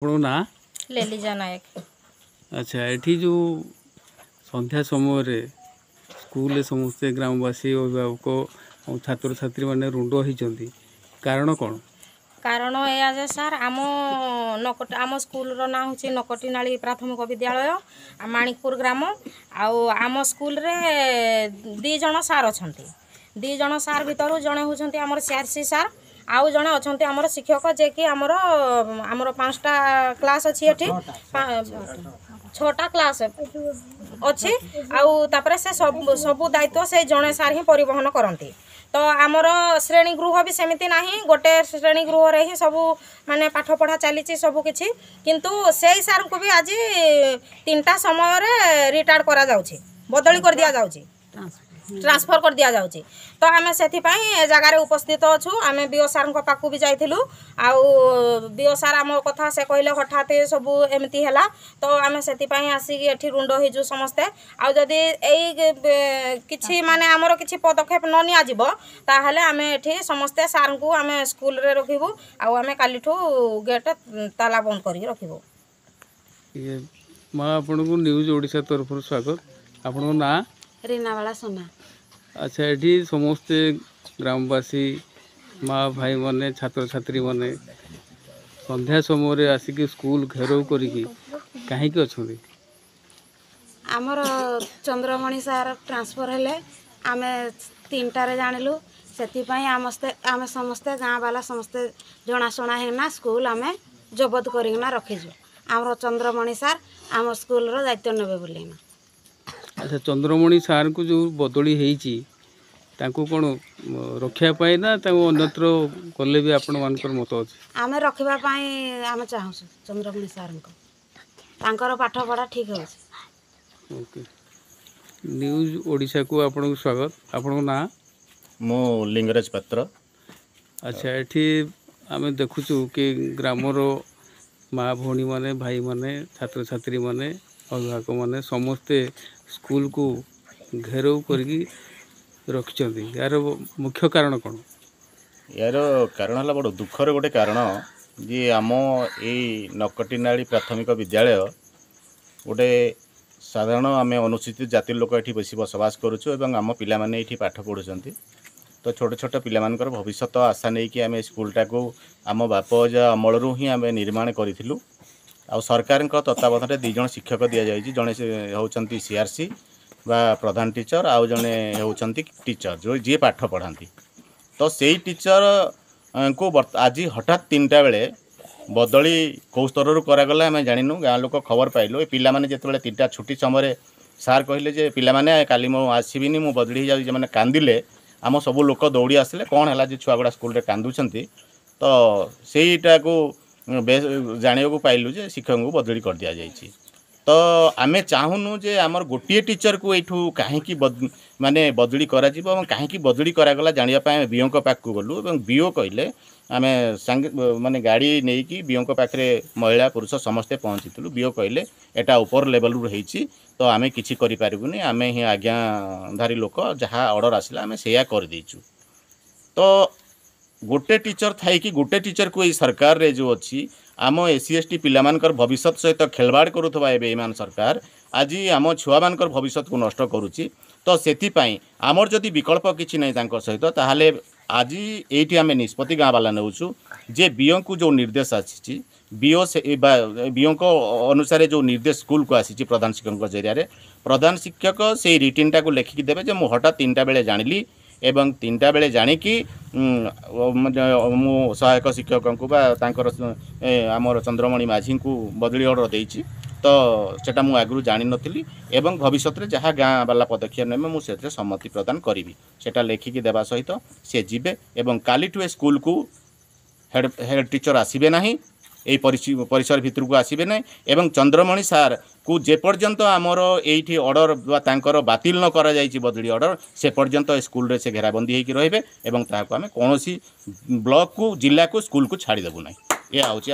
ना लेलिजा नायक। अच्छा ये जो संध्या समय स्कूल समस्ते ग्रामवासी अभिभावक और छात्र छात्री मैंने रुंड होती कारण कौन? कारण या जे सार आम स्कूल ना हूँ नकटीनाली प्राथमिक विद्यालय माणिकपुर ग्राम आम स्कूल रे दी जन सार अच्छा दी जन सार भितर जड़े होती आमर सीआरसी सार आउ जड़े अच्छा आमर शिक्षक जे कि आमर 5टा क्लास अच्छी एठी 6टा क्लास अच्छी आउे से सबू दायित्व से जड़े सार ही परिवहन करती। तो आमर श्रेणी गृह भी सेमती ना गोटे श्रेणी गृह रे ही सबू माने पाठ पढ़ा चली सबू किछि किंतु से सार को भी आज 3टा समय रिटायर्ड करा जाउछि बदली कर दिया जाउछि ट्रांसफर कर दिया जाउछि। तो आमे सेथि पई जगार उपस्थित अछु आमे बीओ सार को पाकू भी जाइथिलु आउ बीओ सार आम कथा से कहले हठात सबू एमती हैला तो आमे सेथि पई आसी एठी रुंड होइजु समस्ते आउ जदी एई किछि माने हमरो किछि पदक्षेप न निया जिवो ताहले आमे एठी समस्ते सार को आमे स्कूल रे रखिबु आउ आमे कालीठू गेट ताला बंद करी रखिबु। ये मां आपन को न्यूज ओडिसा तरफ स्वागत। आपन को ना रीनावाला सोना। अच्छा ये समस्ते ग्रामवासी माँ भाई माने छात्र छात्री माने संध्या समय आसिक स्कूल घेराव करी कहीं अच्छा आमर चंद्रमणि सार ट्रांसफर हेले आमे 3टारे जानिलु से आमे समस्ते गाँ वाला समस्ते जनाशुना है स्कूल आमे जबत करना रखीजु आमर चंद्रमणि सार आम स्कूल रो दायित्व नेबे बोलिना। अच्छा चंद्रमणि सार को जो बदली होती कौन रक्षा पाए ना अन्यत्र कले भी आपण मानकर मत अच्छे आम रखापी आम चाहूँ चंद्रमणि सार को पाठ पढ़ा ठीक है। ओके न्यूज ओडिशा को आपन स्वागत। आपन ना मो लिंगराज पात्र। अच्छा ये आम देखुचु कि ग्रामर माँ भौणी माने भाई माने छात्र छात्री माने अभिभावक माने समस्ते स्कूल को घेराव करके रखिंट यार मुख्य कारण कौन? यार कारण है बड़ दुखर गोटे कारण जे आम ये नकटीनाली प्राथमिक विद्यालय गोटे साधारण आम अनुसूचित जाति लोक ये बस बसवास करुचु एवं आम पिला माने ये पाठ पढ़ुंट तो छोट छोट पिलामानकर भविष्यत आशा नहीं कि आम स्कूलटा को आम बाप अजा अमल ही आम निर्माण करूँ आ सरकार तत्वावधान 2 जन शिक्षक दि जाए जड़े होती सीआरसी बा प्रधान टीचर आउ जड़े होती टीचर जो जी पाठ पढ़ाती तो से टीचर को आज हठात 3टा बेले बदली कौ स्तर करागला आम जाणु गाँ लोक खबर पाइलु पिला माने जिते 3टा छुट्टी समय सार कहले जे पिला माने काली मु आसबिनी मु बदली जाऊँ मैंने कांदिले आम सब लोक दौड़ी आसिले कौन है छुआ गुड़ा स्कूल कांदुंट तो सेटा को जाना पाइलु जे शिक्षक को बदली कर दि जाइए। तो आमे चाहूनु जे आमर गोटे टीचर को यू कहीं माने बदली करा कहीं बदली करागला जानापी बीओ पाक को गलु और बीओ कहले आम सांगे माने गाड़ी नहीं कि बीओ पाखे महिला पुरुष समस्ते पहुँची बीओ कहले एटा ऊपर लेवल रही तो आम कि करें आम ही आज्ञाधारी लोक जहाँ ऑर्डर आसला आम से कर देचु। तो गोटे टीचर थाई कि गोटे टीचर को ये सरकार रे जो अच्छी आम एससी एसटी पिलामानकर भविष्य सहित खेलवाड़ करुवा बेईमान सरकार आज आम छुआ मानकर भविष्य को नष्ट करुच्ची। तो सेथिपाई आमर जदि विकल्प किसी नहीं तांकर सहित ताहले आज ये आम निष्पत्ति गाँ वाला नेउछु जे बीओ को जो निर्देश आसी बीओ से बीओ को अनुसार जो निर्देश स्कूल को आसी प्रधान शिक्षक जरिया प्रधान शिक्षक से रिटिनटा को लेखिकी देवे जे मु हठात 3टा बेले जानिली एवं 3टा बेले जानिकी मु सहायक शिक्षक को आमर चंद्रमणि माझी को बदली ऑर्डर देइछि तो सेटा मु आगु जानि नथिली एवं भविष्य में जहाँ गाँ वाला पदक्षेप नेमे मुझे सम्मति प्रदान करी सेटा लेखिकी देवा सहित से जीवे एवं कालीठू स्कूल को हेड टीचर आसबे ना यही परिसर भितर को आसबे ना एवं चंद्रमणि सार को जे पर्यंत आमर ये ऑर्डर तांकर बातिल न करा जाइछि बदली ऑर्डर से पर्यंत स्कूल रे से घेराबंदी होकर रहिबे एवं ताहाको आमे कोनोसी ब्लॉक को जिला को स्कूल को छाड़ी देबु ना। ये आउछि